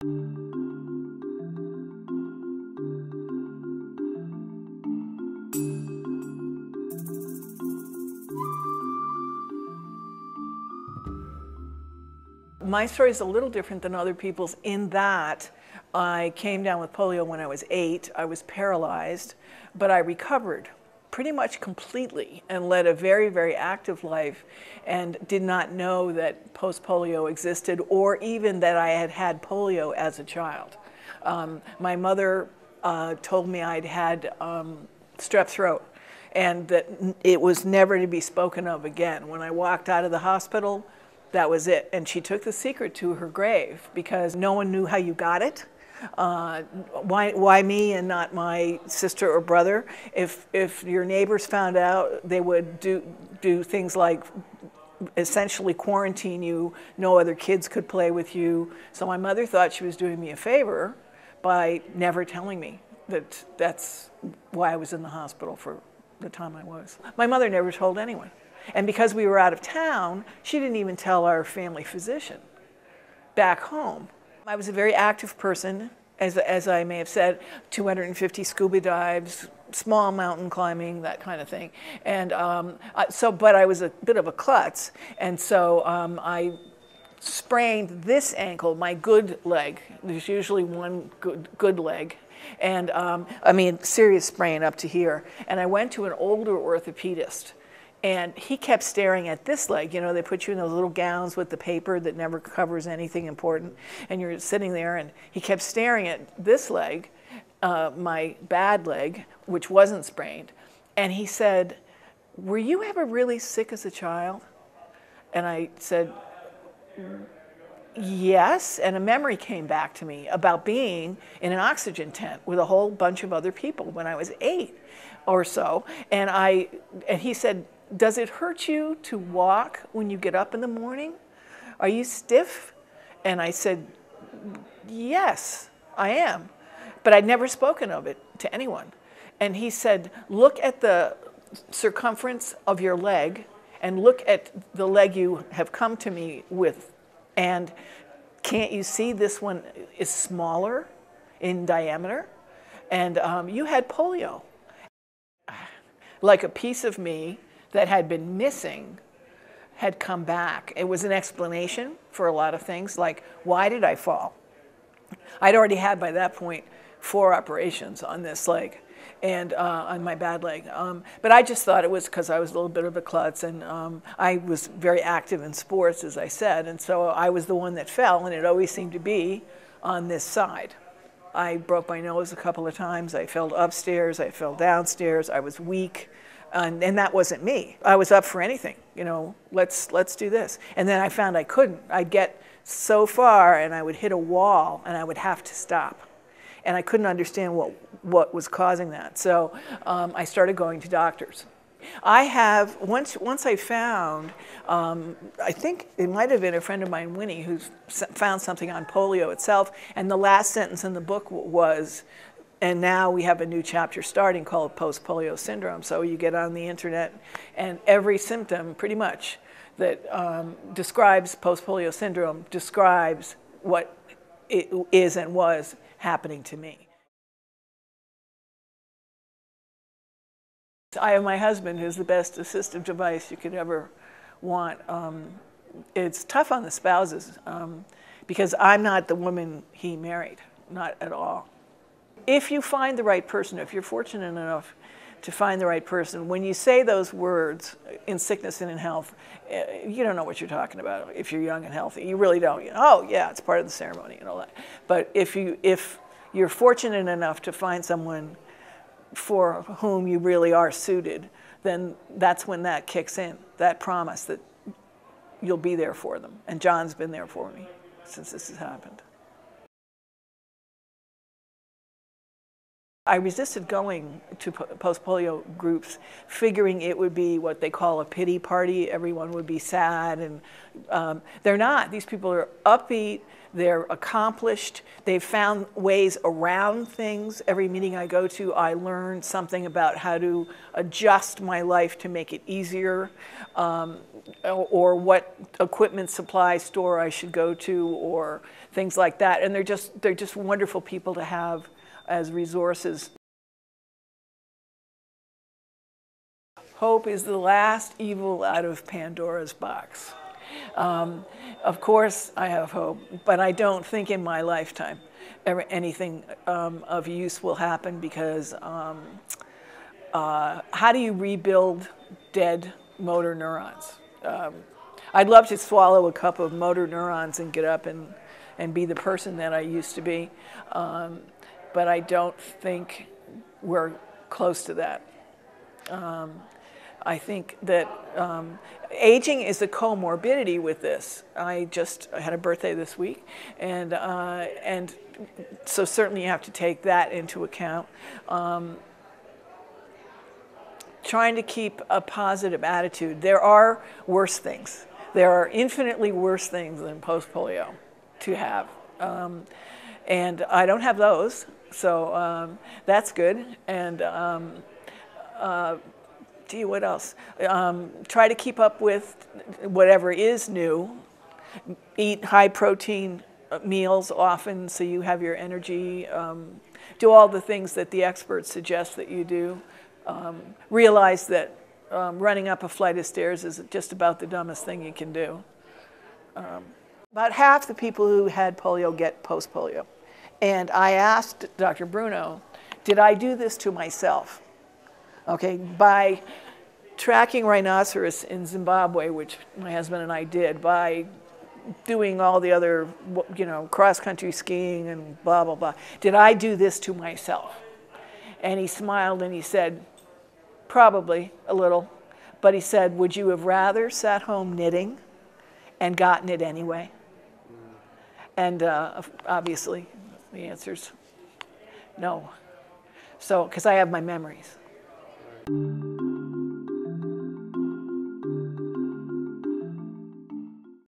My story is a little different than other people's in that I came down with polio when I was 8. I was paralyzed, but I recovered pretty much completely and led a very, very active life and did not know that post-polio existed or even that I had had polio as a child. My mother told me I'd had strep throat and that it was never to be spoken of again. When I walked out of the hospital, that was it. And she took the secret to her grave because no one knew how you got it. Why me and not my sister or brother? If your neighbors found out, they would do things like essentially quarantine you. No other kids could play with you. So my mother thought she was doing me a favor by never telling me that that's why I was in the hospital for the time I was. My mother never told anyone. And because we were out of town, she didn't even tell our family physician back home. I was a very active person, as I may have said, 250 scuba dives, small mountain climbing, that kind of thing. And but I was a bit of a klutz, and so I sprained this ankle, my good leg. There's usually one good leg. And I mean, serious sprain up to here. And I went to an older orthopedist. And he kept staring at this leg. You know, they put you in those little gowns with the paper that never covers anything important. And you're sitting there, and he kept staring at this leg, my bad leg, which wasn't sprained. And he said, "Were you ever really sick as a child?" And I said, "Yes." And a memory came back to me about being in an oxygen tent with a whole bunch of other people when I was 8 or so. And he said, "Does it hurt you to walk when you get up in the morning? Are you stiff?" And I said, "Yes, I am." But I'd never spoken of it to anyone. And he said, "Look at the circumference of your leg and look at the leg you have come to me with. And can't you see this one is smaller in diameter? And you had polio." Like a piece of me that had been missing had come back. It was an explanation for a lot of things, like, why did I fall? I'd already had, by that point, 4 operations on this leg, and on my bad leg. But I just thought it was because I was a little bit of a klutz, and I was very active in sports, as I said, and so I was the one that fell, and it always seemed to be on this side. I broke my nose a couple of times. I fell upstairs. I fell downstairs. I was weak. And that wasn't me. I was up for anything, you know, let's do this. And then I found I couldn't. I'd get so far and I would hit a wall and I would have to stop. And I couldn't understand what was causing that. So I started going to doctors. I have, once I found, I think it might have been a friend of mine, Winnie, who found something on polio itself, and the last sentence in the book was, "And now we have a new chapter starting called Post-Polio Syndrome." So you get on the internet, and every symptom, pretty much, that describes post-polio syndrome describes what it is and was happening to me. I have my husband, who's the best assistive device you could ever want. It's tough on the spouses because I'm not the woman he married, not at all. If you find the right person, if you're fortunate enough to find the right person, when you say those words, in sickness and in health, you don't know what you're talking about if you're young and healthy. You really don't. You know, oh, yeah, it's part of the ceremony and all that. But if you're fortunate enough to find someone for whom you really are suited, then that's when that kicks in, that promise that you'll be there for them. And John's been there for me since this has happened. I resisted going to post-polio groups, figuring it would be what they call a pity party. Everyone would be sad, and they're not. These people are upbeat, they're accomplished, they've found ways around things. Every meeting I go to, I learn something about how to adjust my life to make it easier, or what equipment supply store I should go to, or things like that. And they're just wonderful people to have as resources. Hope is the last evil out of Pandora's box. Of course I have hope, but I don't think in my lifetime anything of use will happen, because how do you rebuild dead motor neurons? I'd love to swallow a cup of motor neurons and get up and be the person that I used to be. But I don't think we're close to that. I think that aging is a comorbidity with this. I had a birthday this week, and so certainly you have to take that into account. Trying to keep a positive attitude. There are worse things. There are infinitely worse things than post-polio to have. And I don't have those. So that's good. And gee, what else? Try to keep up with whatever is new. Eat high protein meals often so you have your energy. Do all the things that the experts suggest that you do. Realize that running up a flight of stairs is just about the dumbest thing you can do. About half the people who had polio get post-polio. And I asked Dr. Bruno, did I do this to myself? Okay, by tracking rhinoceros in Zimbabwe, which my husband and I did, by doing all the other, cross-country skiing and blah, blah, blah. Did I do this to myself? And he smiled and he said, probably a little. But he said, would you have rather sat home knitting and gotten it anyway? And obviously, the answer's no. So, because I have my memories.